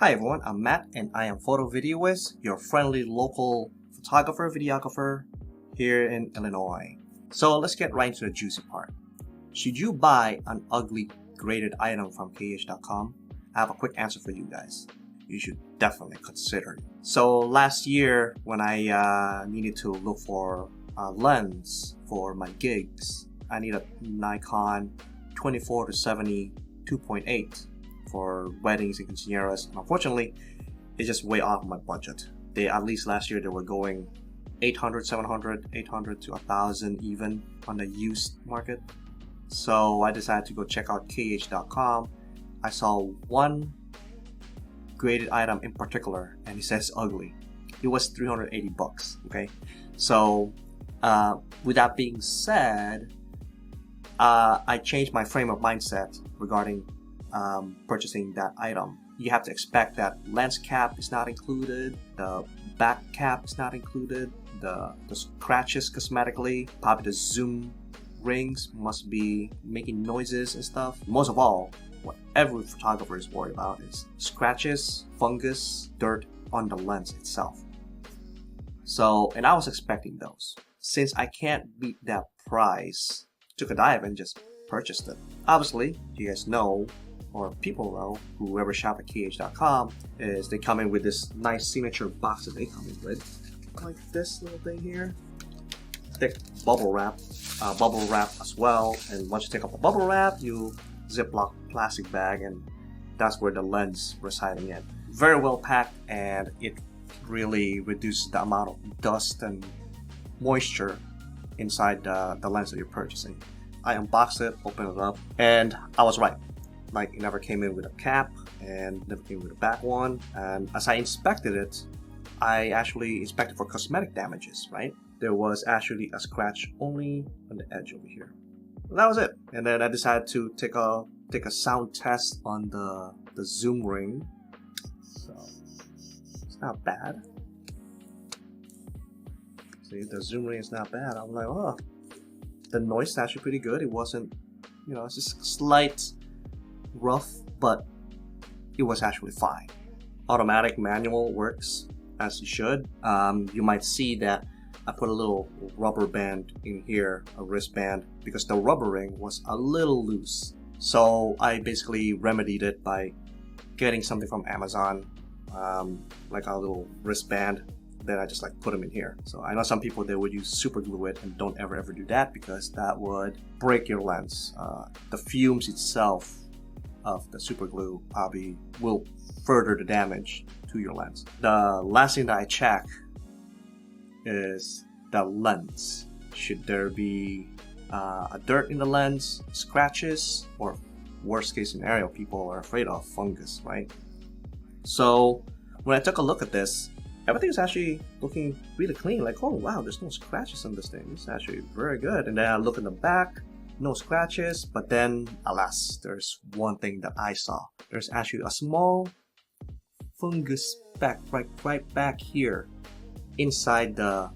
Hi everyone, I'm Matt and I am Photo Videoist, your friendly local photographer, videographer here in Illinois. So let's get right into the juicy part. Should you buy an ugly graded item from KEH.com? I have a quick answer for you guys. You should definitely consider it. So last year when I needed to look for a lens for my gigs, I need a Nikon 24-70 2.8 for weddings and quinceañeras, and unfortunately it's just way off my budget. At least last year they were going 800, 700, 800 to 1,000 even on the used market. So I decided to go check out KEH.com. I saw one graded item in particular and it says ugly. It was 380 bucks. Okay, so with that being said, I changed my frame of mindset regarding purchasing that item. You have to expect that lens cap is not included, the back cap is not included, the scratches cosmetically, probably the zoom rings must be making noises and stuff. Most of all, what every photographer is worried about is scratches, fungus, dirt on the lens itself. So, and I was expecting those. Since I can't beat that price, took a dive and just purchased it. Obviously, you guys know, or people know, whoever shop at KEH.com, is they come in with this nice signature box that they come in with, like this little thing here, thick bubble wrap as well. And once you take off the bubble wrap, you Ziploc plastic bag, and that's where the lens residing in. Very well packed, and it really reduces the amount of dust and moisture inside the lens that you're purchasing. I unboxed it, opened it up, and I was right. Like, it never came in with a cap and never came with a back one. And as I inspected it, I actually inspected for cosmetic damages, right? There was actually a scratch only on the edge over here. And that was it. And then I decided to take a sound test on the zoom ring. So it's not bad. See, the zoom ring is not bad. I'm like, oh, the noise is actually pretty good. It wasn't, it's just slight rough, but it was actually fine. Automatic manual works as it should. You might see that I put a little rubber band in here, a wristband, because the rubber ring was a little loose. So I basically remedied it by getting something from Amazon, like a little wristband. Then I just put them in here. So I know some people, they would use super glue it, and don't ever do that because that would break your lens. The fumes itself of the super glue probably will further the damage to your lens. The last thing that I check is the lens. Should there be a dirt in the lens, scratches, or worst case scenario, people are afraid of fungus, right? So when I took a look at this, everything's actually looking really clean. Like, oh wow, there's no scratches on this thing. It's actually very good. And then I look in the back, no scratches, but then alas, there's one thing that I saw. There's actually a small fungus speck right back here inside the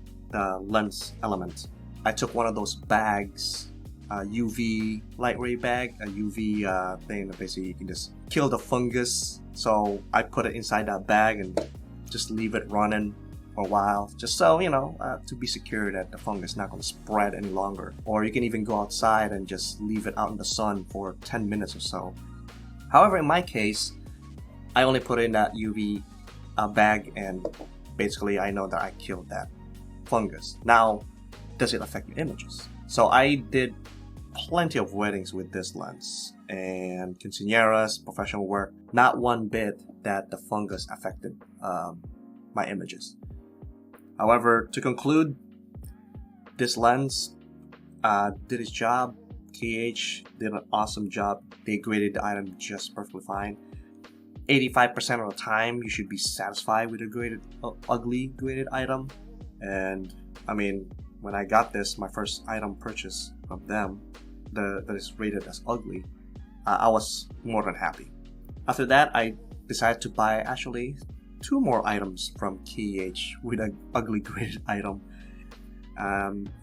lens element. I took one of those bags, a UV light ray bag, a UV thing that basically you can just kill the fungus. So I put it inside that bag and just leave it running for a while, just so to be secure that the fungus is not going to spread any longer. Or you can even go outside and just leave it out in the sun for 10 minutes or so. However, in my case, I only put in that UV bag, and basically I know that I killed that fungus. Now, does it affect your images? So I did plenty of weddings with this lens, and quinceañeras, professional work, not one bit that the fungus affected my images. However, to conclude, this lens did its job. KEH did an awesome job. They graded the item just perfectly fine. 85% of the time, you should be satisfied with a ugly graded item. And I mean, when I got this, my first item purchase from them that is rated as ugly, I was more than happy. After that, I decided to buy actually 2 more items from KEH with an ugly graded item.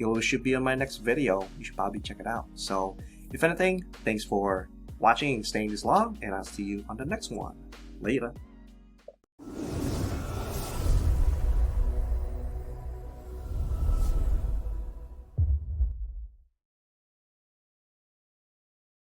It should be on my next video. You should probably check it out. So if anything, thanks for watching and staying this long, and I'll see you on the next one. Later.